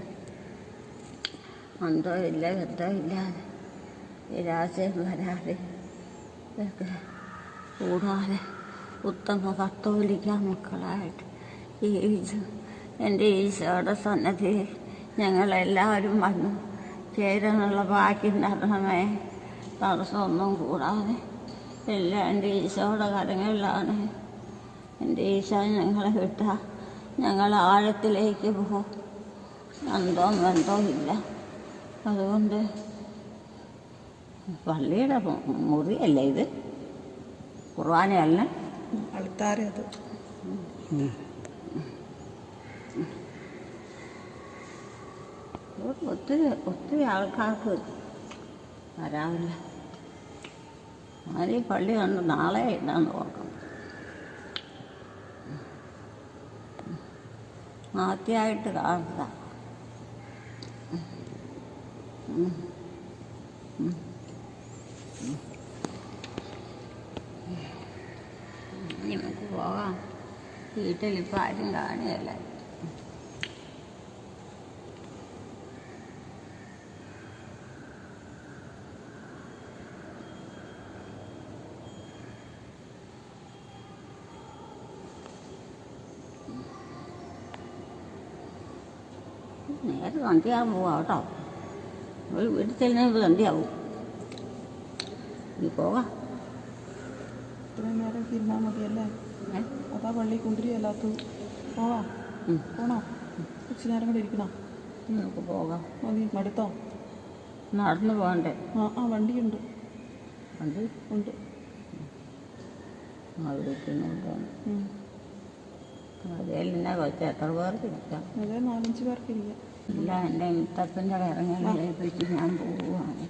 അന്തമില്ല ബന്ധമില്ലാതെ നിരാശയും വരാതെ ഇതൊക്കെ കൂടാതെ ഉത്തമ കത്തോലിക്ക മക്കളായിട്ട് ജീവിച്ചു എൻ്റെ ഈശോയുടെ സന്നദ്ധിയിൽ ഞങ്ങളെല്ലാവരും വന്നു ചേരാനുള്ള ഭാഗ്യം തരണമേ. തടസ്സമൊന്നും കൂടാതെ എല്ലാം എൻ്റെ ഈശോയുടെ കരങ്ങളിലാണ്. എൻ്റെ ഈശോ ഞങ്ങളെ വിട്ടാൽ ഞങ്ങൾ ആഴത്തിലേക്ക് പോകും. അന്തവും ബന്ധവും ഇല്ല. അതുകൊണ്ട് പള്ളിയുടെ മുറിയല്ലേ ഇത്, കുർബാനയല്ല, ആൾത്താരെ അത്. ഒത്തിരി ആൾക്കാർക്ക് വരാവില്ല. ആരും പള്ളി കണ്ട് നാളെ ഇതാന്ന് ഓർക്കണം. ആദ്യമായിട്ട് കാണുക. നമുക്ക് പോകാം. വീട്ടിലിപ്പോൾ ആരും കാണുകയല്ല. നേരെ സന്ധ്യയാകുമ്പോൾ പോവാം കേട്ടോ. ഒരു വീട്ടിൽ ചെല്ലുന്നത് സന്ധ്യയാവും. നീ പോകാം. ഇത്രയും നേരം തിരുന്നാൽ മതിയല്ലേ? അതാ പള്ളി കൊണ്ടുവരികയല്ലാത്ത. പോവാം. പോണോ? കുറച്ച് നേരം കൂടെ ഇരിക്കണോ? നമുക്ക് പോകാം. മതി. മടുത്തോ? നടന്നു പോകണ്ടേ? ആ വണ്ടിയുണ്ട്. വണ്ടി ഉണ്ട്. അതിലെന്നാ കൊച്ച എത്ര പേർക്ക് നിൽക്കാം? അതെ, 4-5 പേർക്ക് ഇരിക്കാം. ഇല്ല, എൻ്റെ മുത്തപ്പൻ്റെ കരങ്ങളിലേപ്പിച്ച് ഞാൻ പോവുകയാണ്.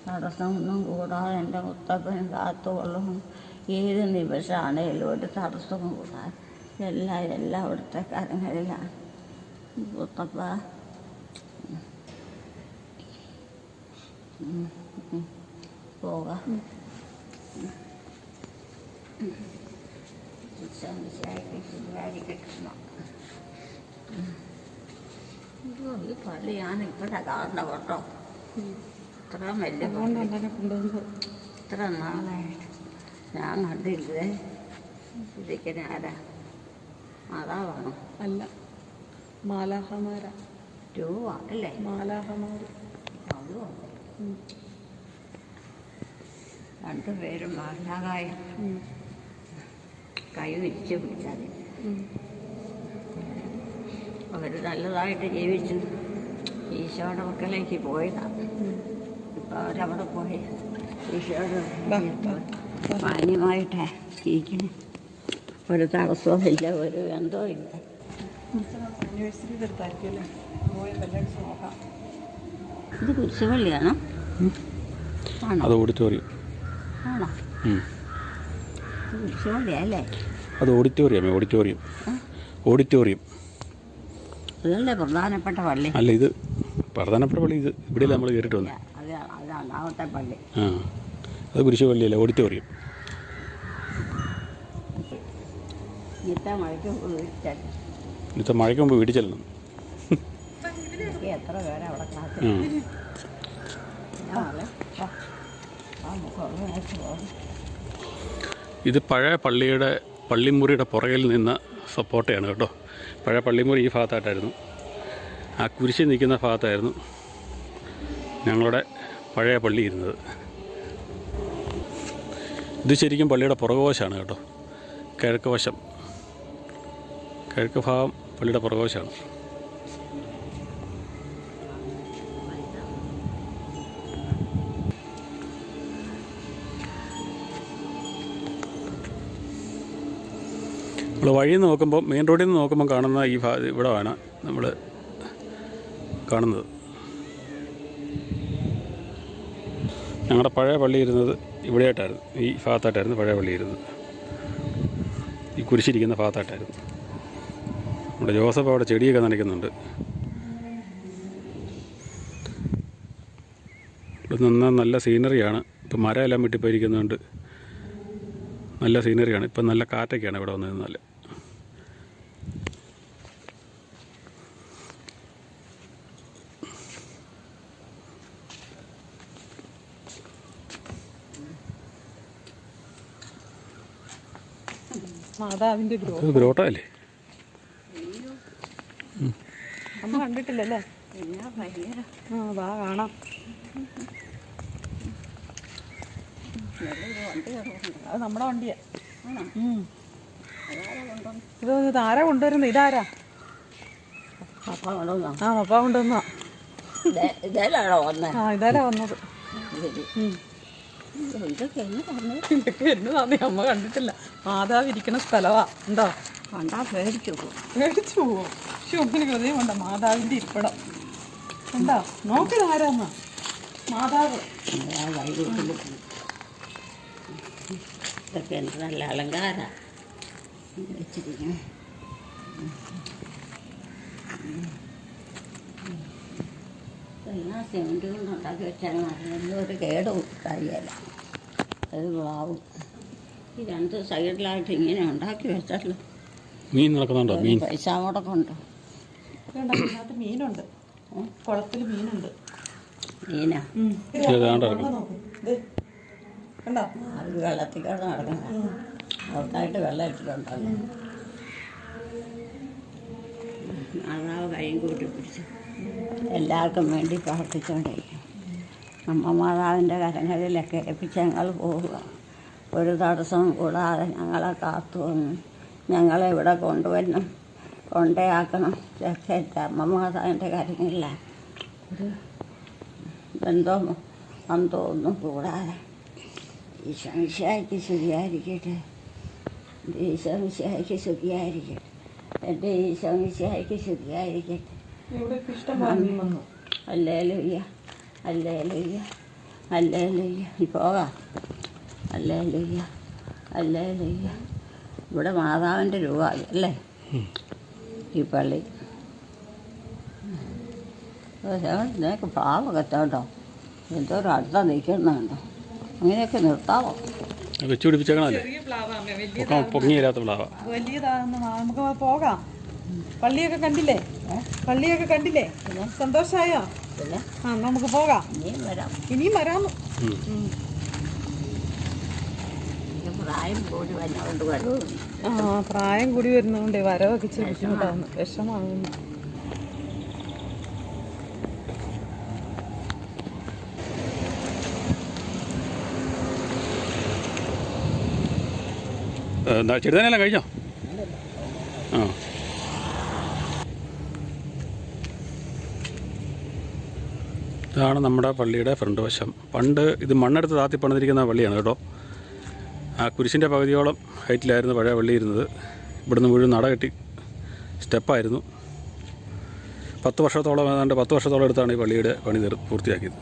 തടസ്സമൊന്നും കൂടാതെ എൻ്റെ മുത്തപ്പന് കാത്തുകൊള്ളണം. ഏത് നിമിഷമാണേലും ഒരു തടസ്സവും കൂടാതെ എല്ലാം അവിടുത്തെ കരങ്ങളിലാണ്. മുത്തപ്പ പോകാം. ഈ പള്ളി ഞാൻ ഇവിടെ കാണണ്ട കേട്ടോ. ഇത്ര വലിയ ഇത്ര നാളായിട്ട് ഞാൻ കണ്ടില്ലേ. ഇരിക്കുന്ന ആരാ? മാതാവാണോ? അല്ല, മാലാഹമാരാ. അല്ലേ? മാലാഹമാര്. അതും രണ്ടുപേരും മാലാകായ കൈ വിരിച്ച് പിടിച്ചാൽ അവർ നല്ലതായിട്ട് ജീവിച്ചു ഈശോയുടെ മക്കളിലേക്ക് പോയതാണ്. ഇപ്പം അവരവിടെ പോയി ഈശോയുടെ മാന്യമായിട്ട് ജീവിക്കണേ. ഒരു തടസ്സവും ഇല്ല, ഒരു ബന്ധവും ഇല്ല. ആനിവേഴ്സറി എടുത്തായിരിക്കുമല്ലേ? പോയി കല്യാണിച്ച് നോക്കാം. ഇത് കുരിശുപള്ളിയാണോ? അത് ഓഡിറ്റോറിയം ആണോ? കുരിശുപള്ളിയല്ലേ? അത് ഓഡിറ്റോറിയം. അതല്ലേ പ്രധാനപ്പെട്ട പള്ളി? അല്ല, ഇത് പ്രധാനപ്പെട്ട പള്ളി. ഇത് ഇവിടെ നമ്മൾ കയറിയിട്ട് വന്നു. അതാണ് ആവട്ടെ പള്ളി. അത് കുരിശുപള്ളിയല്ല, ഓഡിറ്റോറിയം. ഇന്നത്തെ മഴയ്ക്ക് മുമ്പ് വീട്ടിൽ ചെല്ലണം. എത്ര പേരെ അവിടെ കാത്തു. ഇത് പഴയ പള്ളിമുറിയുടെ പുറകിൽ നിന്ന സപ്പോർട്ടയാണ് കേട്ടോ. പഴയ പള്ളിമുറി ഈ ഭാഗത്തായിട്ടായിരുന്നു. ആ കുരിശ് നിൽക്കുന്ന ഭാഗത്തായിരുന്നു ഞങ്ങളുടെ പഴയ പള്ളി ഇരുന്നത്. ഇത് ശരിക്കും പള്ളിയുടെ പുറകുവശമാണ് കേട്ടോ. കിഴക്ക് ഭാഗം പള്ളിയുടെ പുറകുവശമാണ്. നമ്മൾ വഴിയിൽ നിന്ന് നോക്കുമ്പോൾ, മെയിൻ റോഡിൽ നിന്ന് നോക്കുമ്പോൾ കാണുന്ന ഈ ഇവിടമാണ് നമ്മൾ കാണുന്നത്. ഞങ്ങളുടെ പഴയ പള്ളി ഇരുന്നത് ഇവിടെയായിട്ടായിരുന്നു, ഈ ഭാഗത്തായിട്ടായിരുന്നു പഴയ പള്ളി ഇരുന്നത്. ഈ കുരിശിരിക്കുന്ന ഭാഗത്തായിട്ടായിരുന്നു. നമ്മുടെ ജോസഫ് അവിടെ ചെടിയൊക്കെ നനയ്ക്കുന്നുണ്ട്. ഇവിടെ നിന്ന് നല്ല സീനറിയാണ്. ഇപ്പം മരമെല്ലാം വെട്ടിപ്പോയിരിക്കുന്നുണ്ട്. നല്ല സീനറിയാണ്. ഇപ്പം നല്ല കാറ്റൊക്കെയാണ് ഇവിടെ വന്നു നിന്നാൽ. മാതാവിന്റെ ഗ്രോട്ട അല്ലേ? അമ്മ കണ്ടിട്ടില്ലല്ലേ? വാ കാണാം. അത് നമ്മുടെ വണ്ടിയാ. ഇത് ആരാ കൊണ്ടുവരുന്നത്? ഇതാരാ? ആ പപ്പ കൊണ്ടുവന്നാ. ഇതാരാ വന്നത്? ഇതൊക്കെ എന്നതാന്നേ അമ്മ കണ്ടിട്ടില്ല. മാതാവ് ഇരിക്കുന്ന സ്ഥലവാ. ഉണ്ടോ? കണ്ടാ പേടിച്ചു പോവോ? പക്ഷെ ഒന്നിന് ഹൃദയം ഉണ്ടോ? മാതാവിന്റെ ഇരിപ്പിടം ഉണ്ടോ? നോക്കിയത് ആരാന്നാ? മാതാവ്. ഇതൊക്കെ എന്ത് നല്ല അലങ്കാര വെച്ചിരിക്കണം. എല്ലാം സിമെൻറ്റ് കൊണ്ട് ഉണ്ടാക്കി വെച്ചാൽ അതിനൊന്നും ഒരു കേടും കാര്യമല്ല. അത് പ്ലാവും ഈ രണ്ട് സൈഡിലായിട്ട് ഇങ്ങനെ ഉണ്ടാക്കി വെച്ചല്ലോ. മീൻ നടക്കുന്നുണ്ടോ? മീൻ പൈസ മുടക്കുണ്ടോ? ഇതിനകത്ത് മീനുണ്ട്. കുളത്തിൽ മീനുണ്ട്. മീനാ കണ്ടോ? അത് വെള്ളത്തിൽ കിടന്ന് നടക്കണം. അവർക്കായിട്ട് വെള്ളം ഇട്ടിട്ടുണ്ടല്ലോ. മാതാവ് കൈയും കൂട്ടി പിടിച്ചു എല്ലാവർക്കും വേണ്ടി പ്രാർത്ഥിച്ചുകൊണ്ടിരിക്കും. അമ്മ മാതാവിൻ്റെ കരങ്ങളിലൊക്കെ ഏൽപ്പിച്ച് ഞങ്ങൾ പോവുക. ഒരു തടസ്സവും കൂടാതെ ഞങ്ങളെ കാത്തു വന്ന് ഞങ്ങളെ ഇവിടെ കൊണ്ടുവരണം, കൊണ്ടയാക്കണം. ചേർച്ച അമ്മ മാതാവിൻ്റെ കരങ്ങളിലാണ്. ഒരു ബന്ധമോ അന്തോ ഒന്നും കൂടാതെ ഈശോമിശിഹായ്ക്ക് സ്തുതിയായിരിക്കട്ടെ. ഈശോമിശിഹായ്ക്ക് സ്തുതിയായിരിക്കട്ടെ. എൻ്റെ ഈശോമിശിഹായ്ക്ക് സ്തുതിയായിരിക്കട്ടെ. ഹല്ലേലൂയ ഹല്ലേലൂയ ഹല്ലേലൂയ. പോകാം. ഹല്ലേലൂയ ഹല്ലേലൂയ. ഇവിടെ മാതാവിൻ്റെ രൂപമായി അല്ലേ ഈ പള്ളി? നിനക്ക് പാവൊക്കെ കേട്ടോ, എന്തോരം അടുത്ത നിൽക്കുന്നുണ്ടോ? അങ്ങനെയൊക്കെ നിർത്താമോ? വെച്ച് പിടിപ്പിച്ചേക്കണല്ലേ? പൊങ്ങിയില്ലാത്ത പ്ലാവാ. വലിയതാണെന്ന് നമുക്ക് പോകാം. പള്ളിയൊക്കെ കണ്ടില്ലേ? പള്ളിയൊക്കെ കണ്ടില്ലേ? സന്തോഷമായോ? ആ നമുക്ക് പോകാം. ഇനിയും വരാം. പ്രായം കൂടി വരുന്നതുകൊണ്ട് വരവൊക്കെ ഇച്ചിരി ബുദ്ധിമുട്ടാകുന്നു, വിഷമാകുന്നു. ചെറുതാനെല്ലാം കഴിഞ്ഞോ? ആ ഇതാണ് നമ്മുടെ പള്ളിയുടെ ഫ്രണ്ട് വശം. പണ്ട് ഇത് മണ്ണെടുത്ത് താത്തി പണിതിരിക്കുന്ന പള്ളിയാണ് കേട്ടോ. ആ കുരിശിൻ്റെ പകുതിയോളം ഹൈറ്റിലായിരുന്നു പഴയ പള്ളി ഇരുന്നത്. ഇവിടുന്ന് മുഴുവൻ നട കെട്ടി സ്റ്റെപ്പായിരുന്നു. 10 വർഷത്തോളം ഏതാണ്ട് 10 വർഷത്തോളം എടുത്താണ് ഈ പള്ളിയുടെ പണി പൂർത്തിയാക്കിയത്.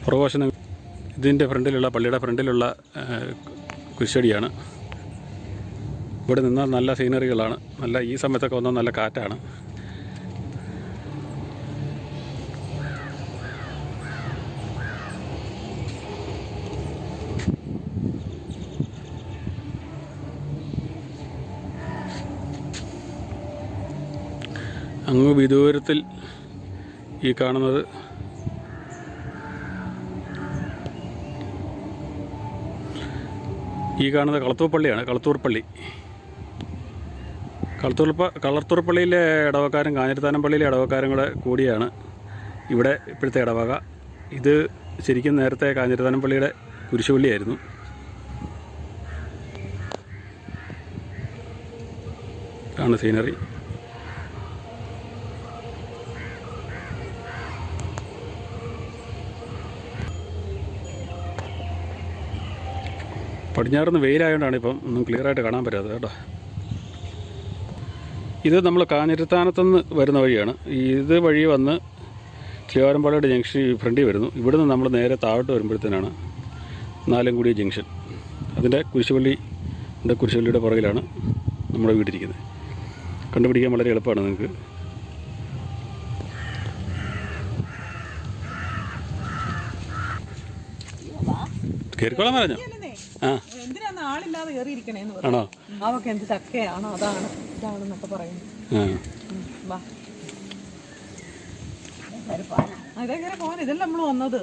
പുറകുവശം ഇതിൻ്റെ ഫ്രണ്ടിലുള്ള പള്ളിയുടെ ഫ്രണ്ടിലുള്ള കുരിശടിയാണ്. ഇവിടെ നിന്നാൽ നല്ല സീനറികളാണ്. നല്ല ഈ സമയത്തൊക്കെ വന്നാൽ നല്ല കാറ്റാണ്. അങ്ങ് വിദൂരത്തിൽ ഈ കാണുന്നത് കളത്തൂർ പള്ളിയാണ്. കളത്തൂർ പള്ളി. കളത്തൂർ പള്ളിയിലെ ഇടവക്കാരും കാഞ്ഞിരത്താനം പള്ളിയിലെ ഇടവക്കാരും കൂടെ കൂടിയാണ് ഇവിടെ ഇപ്പോഴത്തെ ഇടവക. ഇത് ശരിക്കും നേരത്തെ കാഞ്ഞിരത്താനം പള്ളിയുടെ കുരിശുപള്ളിയായിരുന്നു. ആണ് സീനറി. പടിഞ്ഞാറുനിന്ന് വെയിലായതുകൊണ്ടാണ് ഇപ്പം ഒന്നും ക്ലിയറായിട്ട് കാണാൻ പറ്റാത്തത് കേട്ടോ. ഇത് നമ്മൾ കാഞ്ഞിരത്താനത്തുനിന്ന് വരുന്ന വഴിയാണ്. ഇത് വഴി വന്ന് ശ്രീവാരംപാടിയുടെ ജംഗ്ഷൻ ഫ്രണ്ടിൽ വരുന്നു. ഇവിടുന്ന് നമ്മൾ നേരെ താഴോട്ട് വരുമ്പോഴത്തേനാണ് നാലംകുടി ജംഗ്ഷൻ. അതിൻ്റെ കുരിശുപള്ളിയുടെ പുറകിലാണ് നമ്മുടെ വീട്ടിരിക്കുന്നത്. കണ്ടുപിടിക്കാൻ വളരെ എളുപ്പമാണ് നിങ്ങൾക്ക്. കയറിക്കോളാൻ പറഞ്ഞു. ആ എന്തിനാണ് ആളില്ലാതെ കയറിയിരിക്കണേന്ന് ആണോ? അവക്ക് എന്ത് ചക്കയാണോ അതാണ് ഇതാണെന്നൊക്കെ പറയുന്നു. ഇതെങ്ങനെ പോകാൻ ഇതല്ല നമ്മൾ വന്നത്.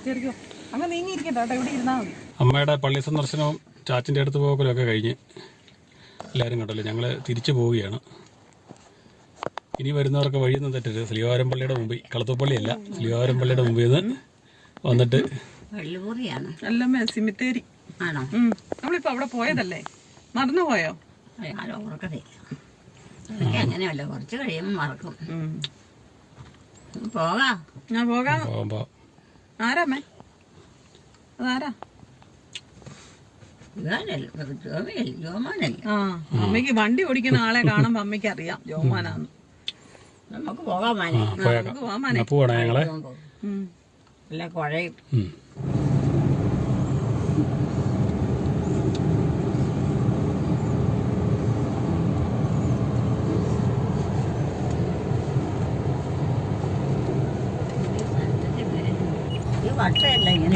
ശരിക്കോ അങ്ങനെ നീങ്ങിയിരിക്കട്ടെ കേട്ടോ, ഇവിടെ ഇരുന്നാൽ മതി. അമ്മയുടെ പള്ളി സന്ദർശനവും ചാച്ചിൻ്റെ അടുത്ത് പോകലൊക്കെ കഴിഞ്ഞ് എല്ലാവരും കണ്ടല്ലോ. ഞങ്ങൾ തിരിച്ചു പോവുകയാണ്. ഇനി വരുന്നവർക്ക് വഴിയൊന്നും തെറ്റരുത്. ശ്രീവാരം പള്ളിയുടെ മുമ്പിൽ, കളത്തുപള്ളിയല്ല, ശ്രീവാരം പള്ളിയുടെ മുമ്പിൽ നിന്ന് വന്നിട്ട് അല്ലമ്മേ സിമിത്തേരി ആണോ? നമ്മളിപ്പോ അവിടെ പോയതല്ലേ, മറന്നു പോയോ? അങ്ങനെയല്ല, കുറച്ച് കഴിയുമ്പോൾ മറക്കും. പോകാം, ഞാൻ പോകാം. ആരാമ്മേ? അതാരാ? ആ, അമ്മയ്ക്ക് വണ്ടി ഓടിക്കുന്ന ആളെ കാണുമ്പോ അമ്മയ്ക്ക് അറിയാം ജോമാനാന്ന്. നമുക്ക് പോകാം മാനെ, പോവാണേ ഞങ്ങളെ. അല്ല കുഴയും.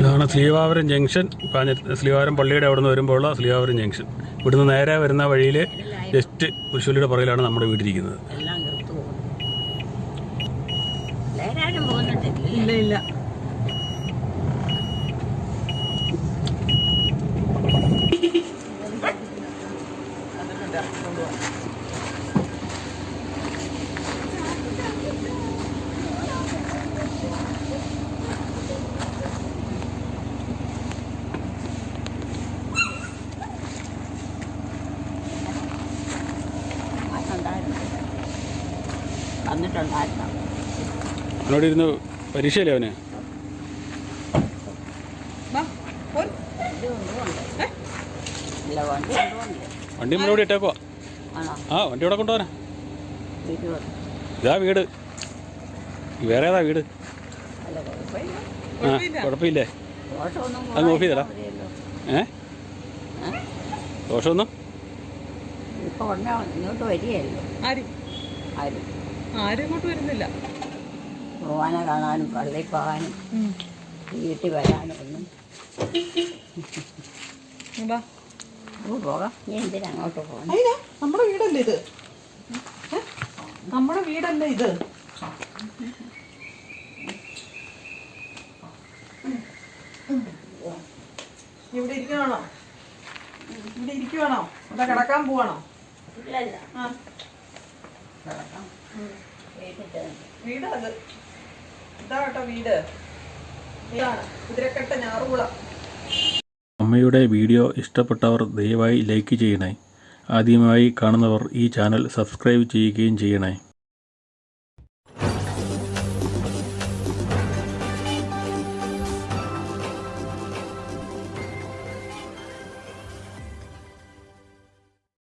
ഇതാണ് ശ്രീവാവരം ജംഗ്ഷൻ. ശ്രീവാരം പള്ളിയുടെ അവിടെ നിന്ന് വരുമ്പോഴുള്ള ശ്രീവാവരം ജംഗ്ഷൻ. ഇവിടുന്ന് നേരെ വരുന്ന വഴിയിൽ ജസ്റ്റ് കുരിശുപള്ളിയുടെ പുറകിലാണ് നമ്മുടെ വീട്ടിരിക്കുന്നത്. ഇല്ല ഇല്ല. അവനോട് ഇരുന്ന് പരീക്ഷയല്ലേ അവന്? വണ്ടി നമ്മളിവിടെ ഇട്ടേക്കുവാ. ആ, വണ്ടി ഇവിടെ കൊണ്ടുപോകാനാ. ഇതാ വീട്. വേറെ ഏതാ വീട്? ആ, കുഴപ്പമില്ലേ? അത് ഓഫ് ചെയ്തടാ. ദോഷമൊന്നും ഇങ്ങോട്ട് വരികയല്ലോ. ആരും ഇങ്ങോട്ട് വരുന്നില്ല. പോകാനെ കാണാനും പള്ളിയിൽ പോകാനും വീട്ടിൽ വരാനും ഒന്നും. പോകാം. നീ എന്തിനാ അങ്ങോട്ട് പോകാൻ? നമ്മുടെ വീടല്ലേ ഇത്? നമ്മുടെ വീടല്ലേ ഇത്? ഇവിടെ ഇരിക്കണോ? ഇവിടെ ഇരിക്കുവാണോ? അതാ കിടക്കാൻ പോവാണോ? വീടത് ഇതാ കേട്ടോ വീട്. ഇതാണ് കുതിരക്കട്ട ഞാറുകുളം. അമ്മയുടെ വീഡിയോ ഇഷ്ടപ്പെട്ടവർ ദയവായി ലൈക്ക് ചെയ്യണേ. ആദ്യമായി കാണുന്നവർ ഈ ചാനൽ സബ്സ്ക്രൈബ് ചെയ്യുകയും ചെയ്യണേ.